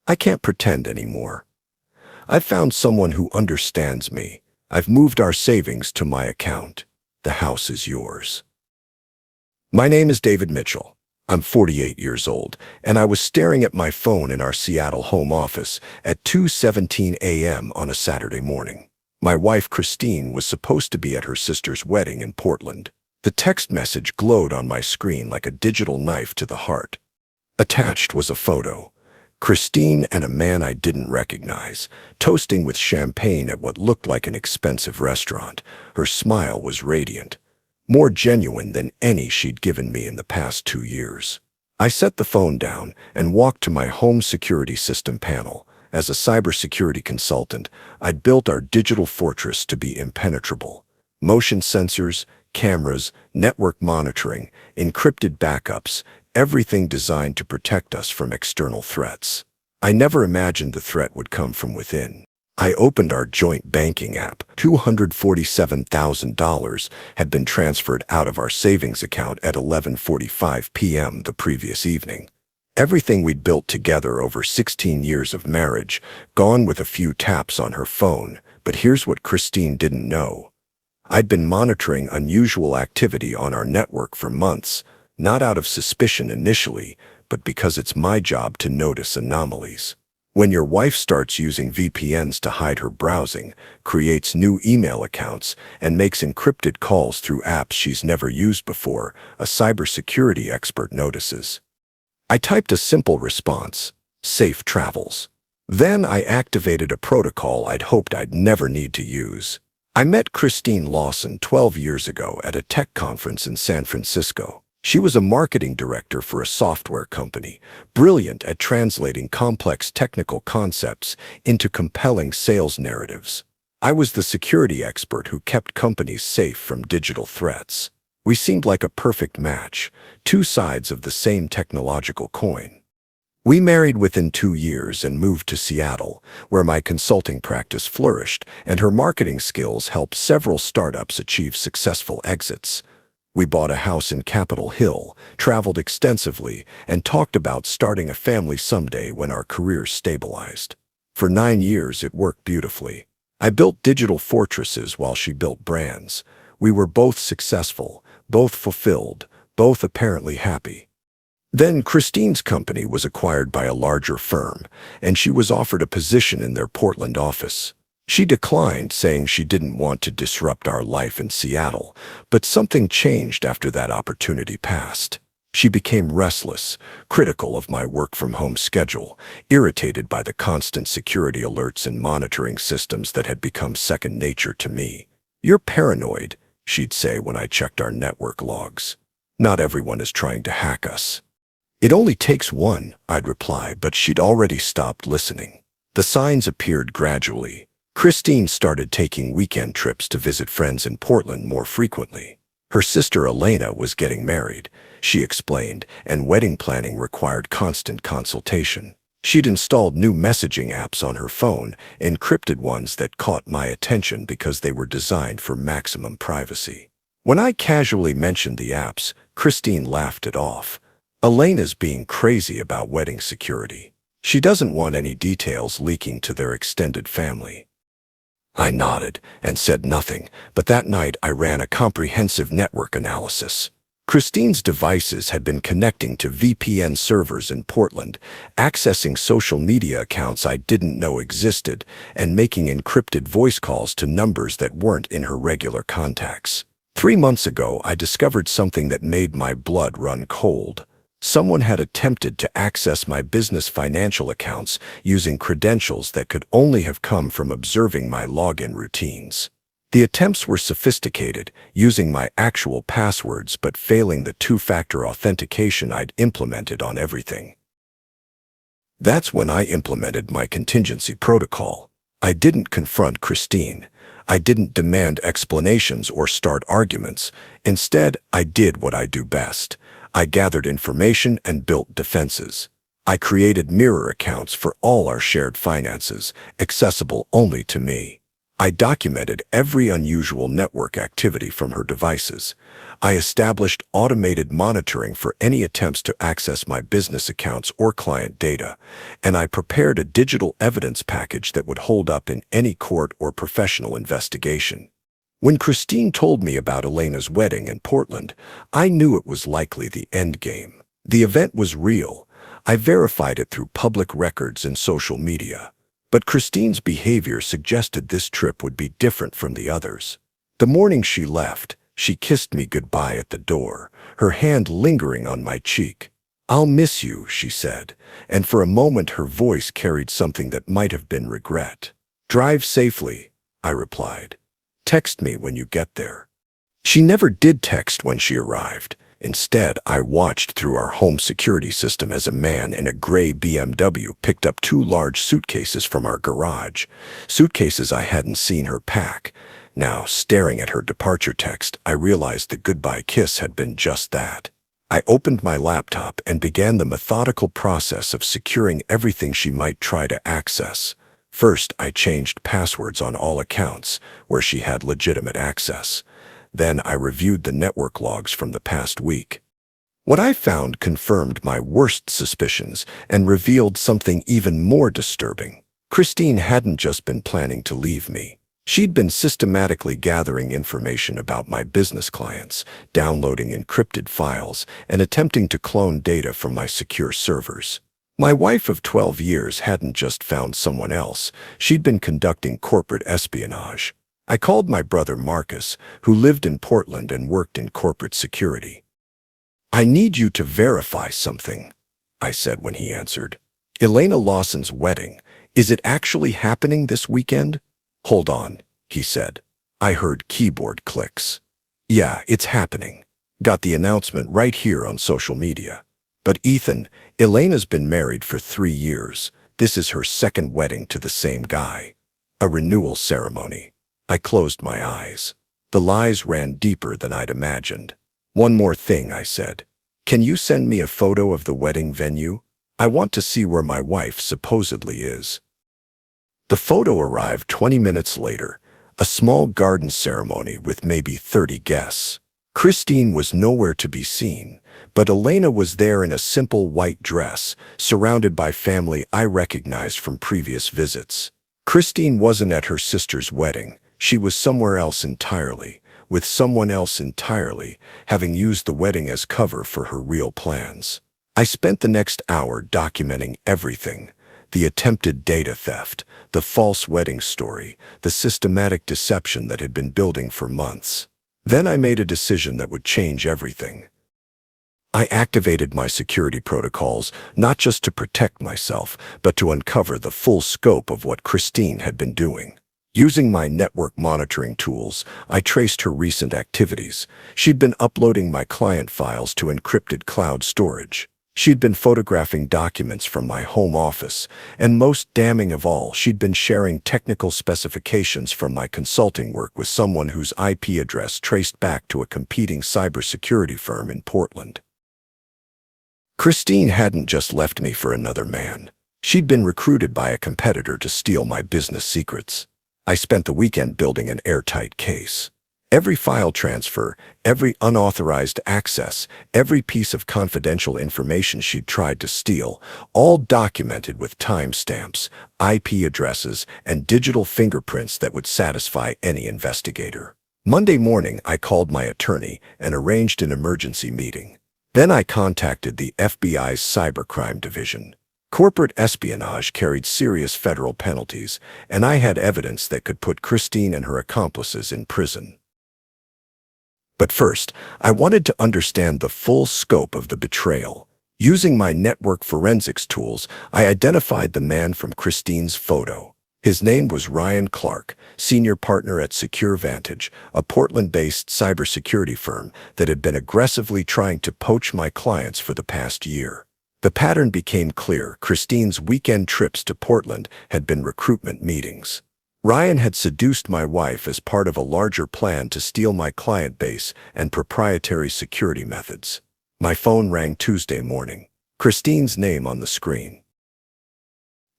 I can't pretend anymore. I've found someone who understands me. I've moved our savings to my account. The house is yours. My name is David Mitchell. I'm 48 years old, and I was staring at my phone in our Seattle home office at 2:17 a.m. on a Saturday morning. My wife, Christine, was supposed to be at her sister's wedding in Portland. The text message glowed on my screen like a digital knife to the heart. Attached was a photo. Christine and a man I didn't recognize, toasting with champagne at what looked like an expensive restaurant. Her smile was radiant, more genuine than any she'd given me in the past 2 years. I set the phone down and walked to my home security system panel. As a cybersecurity consultant, I'd built our digital fortress to be impenetrable. Motion sensors, cameras, network monitoring, encrypted backups, everything designed to protect us from external threats. I never imagined the threat would come from within. I opened our joint banking app. $247,000 had been transferred out of our savings account at 11:45 p.m. the previous evening. Everything we'd built together over 16 years of marriage, gone with a few taps on her phone. But here's what Christine didn't know. I'd been monitoring unusual activity on our network for months, not out of suspicion initially, but because it's my job to notice anomalies. When your wife starts using VPNs to hide her browsing, creates new email accounts, and makes encrypted calls through apps she's never used before, a cybersecurity expert notices. I typed a simple response, "Safe travels." Then I activated a protocol I'd hoped I'd never need to use. I met Christine Lawson 12 years ago at a tech conference in San Francisco. She was a marketing director for a software company, brilliant at translating complex technical concepts into compelling sales narratives. I was the security expert who kept companies safe from digital threats. We seemed like a perfect match, two sides of the same technological coin. We married within 2 years and moved to Seattle, where my consulting practice flourished and her marketing skills helped several startups achieve successful exits. We bought a house in Capitol Hill, traveled extensively, and talked about starting a family someday when our careers stabilized. For 9 years, it worked beautifully. I built digital fortresses while she built brands. We were both successful, both fulfilled, both apparently happy. Then Christine's company was acquired by a larger firm, and she was offered a position in their Portland office. She declined, saying she didn't want to disrupt our life in Seattle, but something changed after that opportunity passed. She became restless, critical of my work-from-home schedule, irritated by the constant security alerts and monitoring systems that had become second nature to me. "You're paranoid," she'd say when I checked our network logs. "Not everyone is trying to hack us." "It only takes one," I'd reply, but she'd already stopped listening. The signs appeared gradually. Christine started taking weekend trips to visit friends in Portland more frequently. Her sister Elena was getting married, she explained, and wedding planning required constant consultation. She'd installed new messaging apps on her phone, encrypted ones that caught my attention because they were designed for maximum privacy. When I casually mentioned the apps, Christine laughed it off. "Elena's being crazy about wedding security. She doesn't want any details leaking to their extended family." I nodded and said nothing, but that night I ran a comprehensive network analysis. Christine's devices had been connecting to VPN servers in Portland, accessing social media accounts I didn't know existed, and making encrypted voice calls to numbers that weren't in her regular contacts. 3 months ago, I discovered something that made my blood run cold. Someone had attempted to access my business financial accounts using credentials that could only have come from observing my login routines. The attempts were sophisticated, using my actual passwords but failing the two-factor authentication I'd implemented on everything. That's when I implemented my contingency protocol. I didn't confront Christine. I didn't demand explanations or start arguments. Instead, I did what I do best. I gathered information and built defenses. I created mirror accounts for all our shared finances, accessible only to me. I documented every unusual network activity from her devices. I established automated monitoring for any attempts to access my business accounts or client data, and I prepared a digital evidence package that would hold up in any court or professional investigation. When Christine told me about Elena's wedding in Portland, I knew it was likely the end game. The event was real. I verified it through public records and social media. But Christine's behavior suggested this trip would be different from the others. The morning she left, she kissed me goodbye at the door, her hand lingering on my cheek. "I'll miss you," she said, and for a moment her voice carried something that might have been regret. "Drive safely," I replied. "Text me when you get there." She never did text when she arrived. Instead, I watched through our home security system as a man in a gray BMW picked up 2 large suitcases from our garage, suitcases I hadn't seen her pack. Now, staring at her departure text, I realized the goodbye kiss had been just that. I opened my laptop and began the methodical process of securing everything she might try to access. First, I changed passwords on all accounts where she had legitimate access. Then I reviewed the network logs from the past week. What I found confirmed my worst suspicions and revealed something even more disturbing. Christine hadn't just been planning to leave me. She'd been systematically gathering information about my business clients, downloading encrypted files, and attempting to clone data from my secure servers. My wife of 12 years hadn't just found someone else. She'd been conducting corporate espionage. I called my brother Marcus, who lived in Portland and worked in corporate security. "I need you to verify something," I said when he answered. "Elena Lawson's wedding. Is it actually happening this weekend?" "Hold on," he said. I heard keyboard clicks. "Yeah, it's happening. Got the announcement right here on social media. But Ethan, Elena's been married for 3 years. This is her second wedding to the same guy. A renewal ceremony." I closed my eyes. The lies ran deeper than I'd imagined. "One more thing," I said. "Can you send me a photo of the wedding venue? I want to see where my wife supposedly is." The photo arrived 20 minutes later, a small garden ceremony with maybe 30 guests. Christine was nowhere to be seen, but Elena was there in a simple white dress, surrounded by family I recognized from previous visits. Christine wasn't at her sister's wedding. She was somewhere else entirely, with someone else entirely, having used the wedding as cover for her real plans. I spent the next hour documenting everything: the attempted data theft, the false wedding story, the systematic deception that had been building for months. Then I made a decision that would change everything. I activated my security protocols, not just to protect myself, but to uncover the full scope of what Christine had been doing. Using my network monitoring tools, I traced her recent activities. She'd been uploading my client files to encrypted cloud storage. She'd been photographing documents from my home office, and most damning of all, she'd been sharing technical specifications from my consulting work with someone whose IP address traced back to a competing cybersecurity firm in Portland. Christine hadn't just left me for another man. She'd been recruited by a competitor to steal my business secrets. I spent the weekend building an airtight case. Every file transfer, every unauthorized access, every piece of confidential information she'd tried to steal, all documented with timestamps, IP addresses, and digital fingerprints that would satisfy any investigator. Monday morning, I called my attorney and arranged an emergency meeting. Then I contacted the FBI's Cybercrime Division. Corporate espionage carried serious federal penalties, and I had evidence that could put Christine and her accomplices in prison. But first, I wanted to understand the full scope of the betrayal. Using my network forensics tools, I identified the man from Christine's photo. His name was Ryan Clark, senior partner at Secure Vantage, a Portland-based cybersecurity firm that had been aggressively trying to poach my clients for the past year. The pattern became clear. Christine's weekend trips to Portland had been recruitment meetings. Ryan had seduced my wife as part of a larger plan to steal my client base and proprietary security methods. My phone rang Tuesday morning. Christine's name on the screen.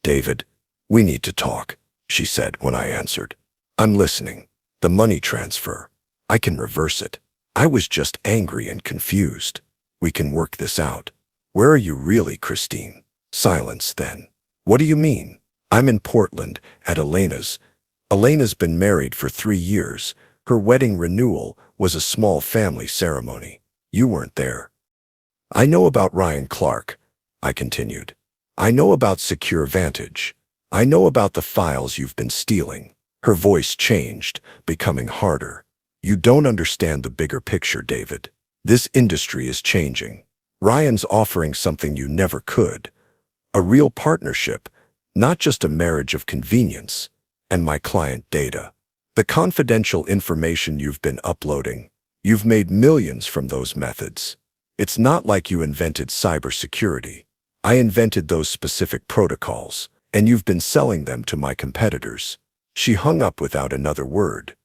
"David, we need to talk," she said when I answered. I'm listening. The money transfer. I can reverse it. I was just angry and confused. We can work this out. Where are you really, Christine? Silence then. What do you mean? I'm in Portland, at Elena's. Elena's been married for 3 years. Her wedding renewal was a small family ceremony. You weren't there. I know about Ryan Clark, I continued. I know about Secure Vantage. I know about the files you've been stealing. Her voice changed, becoming harder. You don't understand the bigger picture, David. This industry is changing. Ryan's offering something you never could. A real partnership, not just a marriage of convenience. And my client data. The confidential information you've been uploading. You've made millions from those methods. It's not like you invented cybersecurity. I invented those specific protocols, and you've been selling them to my competitors. She hung up without another word.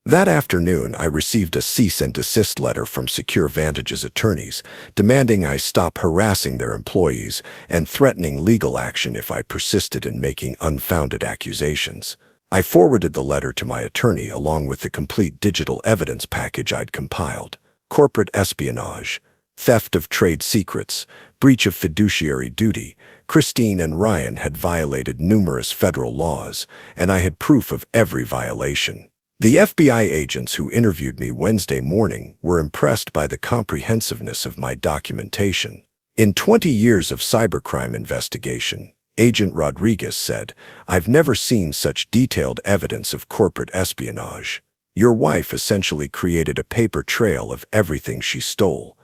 That afternoon, I received a cease and desist letter from Secure Vantage's attorneys, demanding I stop harassing their employees and threatening legal action if I persisted in making unfounded accusations. I forwarded the letter to my attorney along with the complete digital evidence package I'd compiled. Corporate espionage, theft of trade secrets, breach of fiduciary duty. Christine and Ryan had violated numerous federal laws, and I had proof of every violation. The FBI agents who interviewed me Wednesday morning were impressed by the comprehensiveness of my documentation. In 20 years of cybercrime investigation, Agent Rodriguez said, I've never seen such detailed evidence of corporate espionage. Your wife essentially created a paper trail of everything she stole.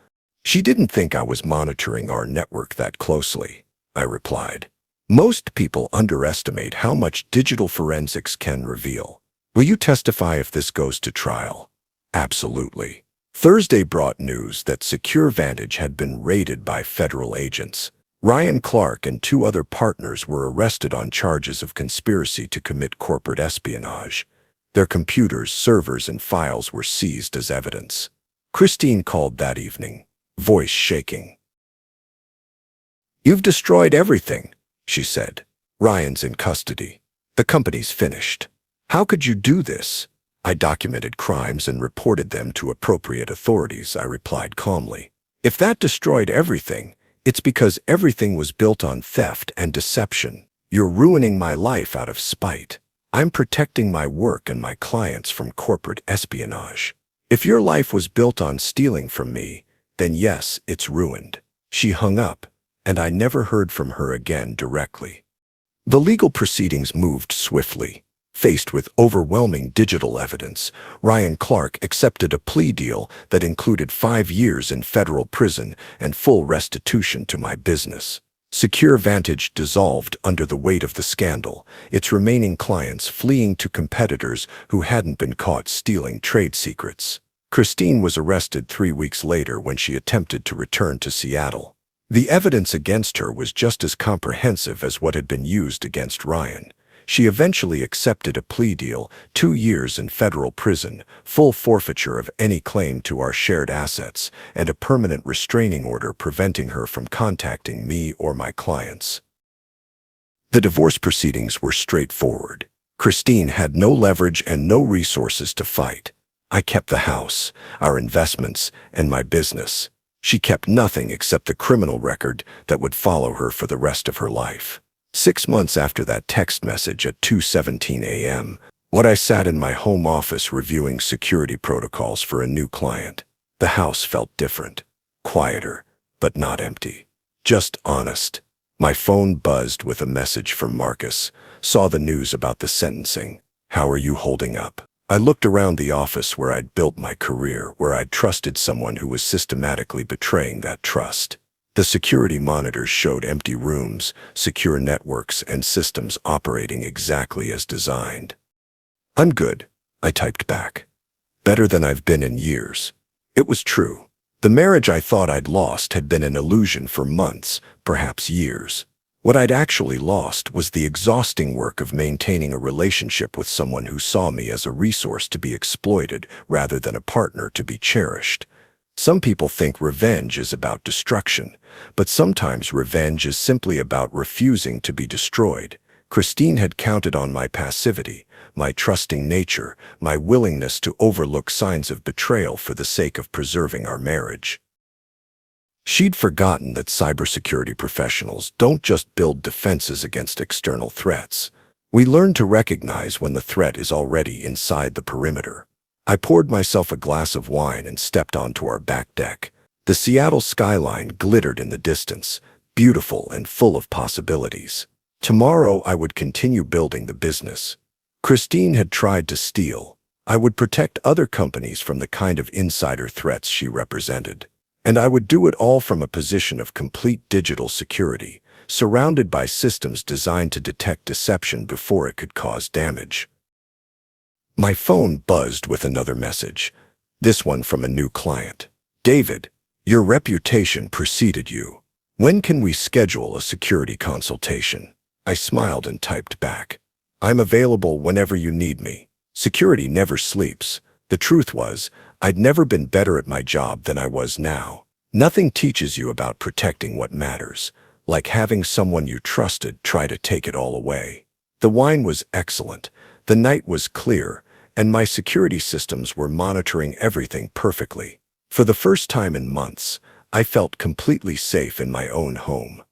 She didn't think I was monitoring our network that closely, I replied. Most people underestimate how much digital forensics can reveal. Will you testify if this goes to trial? Absolutely. Thursday brought news that Secure Vantage had been raided by federal agents. Ryan Clark and 2 other partners were arrested on charges of conspiracy to commit corporate espionage. Their computers, servers, and files were seized as evidence. Christine called that evening, voice shaking. You've destroyed everything, she said. Ryan's in custody. The company's finished. How could you do this? I documented crimes and reported them to appropriate authorities, I replied calmly. If that destroyed everything, it's because everything was built on theft and deception. You're ruining my life out of spite. I'm protecting my work and my clients from corporate espionage. If your life was built on stealing from me, then yes, it's ruined. She hung up, and I never heard from her again directly. The legal proceedings moved swiftly. Faced with overwhelming digital evidence, Ryan Clark accepted a plea deal that included 5 years in federal prison and full restitution to my business. Secure Vantage dissolved under the weight of the scandal, its remaining clients fleeing to competitors who hadn't been caught stealing trade secrets. Christine was arrested 3 weeks later when she attempted to return to Seattle. The evidence against her was just as comprehensive as what had been used against Ryan. She eventually accepted a plea deal, 2 years in federal prison, full forfeiture of any claim to our shared assets, and a permanent restraining order preventing her from contacting me or my clients. The divorce proceedings were straightforward. Christine had no leverage and no resources to fight. I kept the house, our investments, and my business. She kept nothing except the criminal record that would follow her for the rest of her life. 6 months after that text message at 2:17 a.m., when I sat in my home office reviewing security protocols for a new client, the house felt different, quieter, but not empty, just honest. My phone buzzed with a message from Marcus, saw the news about the sentencing. How are you holding up? I looked around the office where I'd built my career, where I'd trusted someone who was systematically betraying that trust. The security monitors showed empty rooms, secure networks, and systems operating exactly as designed. I'm good, I typed back. Better than I've been in years. It was true. The marriage I thought I'd lost had been an illusion for months, perhaps years. What I'd actually lost was the exhausting work of maintaining a relationship with someone who saw me as a resource to be exploited rather than a partner to be cherished. Some people think revenge is about destruction, but sometimes revenge is simply about refusing to be destroyed. Christine had counted on my passivity, my trusting nature, my willingness to overlook signs of betrayal for the sake of preserving our marriage. She'd forgotten that cybersecurity professionals don't just build defenses against external threats. We learn to recognize when the threat is already inside the perimeter. I poured myself a glass of wine and stepped onto our back deck. The Seattle skyline glittered in the distance, beautiful and full of possibilities. Tomorrow I would continue building the business. Christine had tried to steal. I would protect other companies from the kind of insider threats she represented. And I would do it all from a position of complete digital security, surrounded by systems designed to detect deception before it could cause damage. My phone buzzed with another message, this one from a new client. David, your reputation preceded you. When can we schedule a security consultation? I smiled and typed back. I'm available whenever you need me. Security never sleeps. The truth was, I'd never been better at my job than I was now. Nothing teaches you about protecting what matters, like having someone you trusted try to take it all away. The wine was excellent, the night was clear, and my security systems were monitoring everything perfectly. For the first time in months, I felt completely safe in my own home.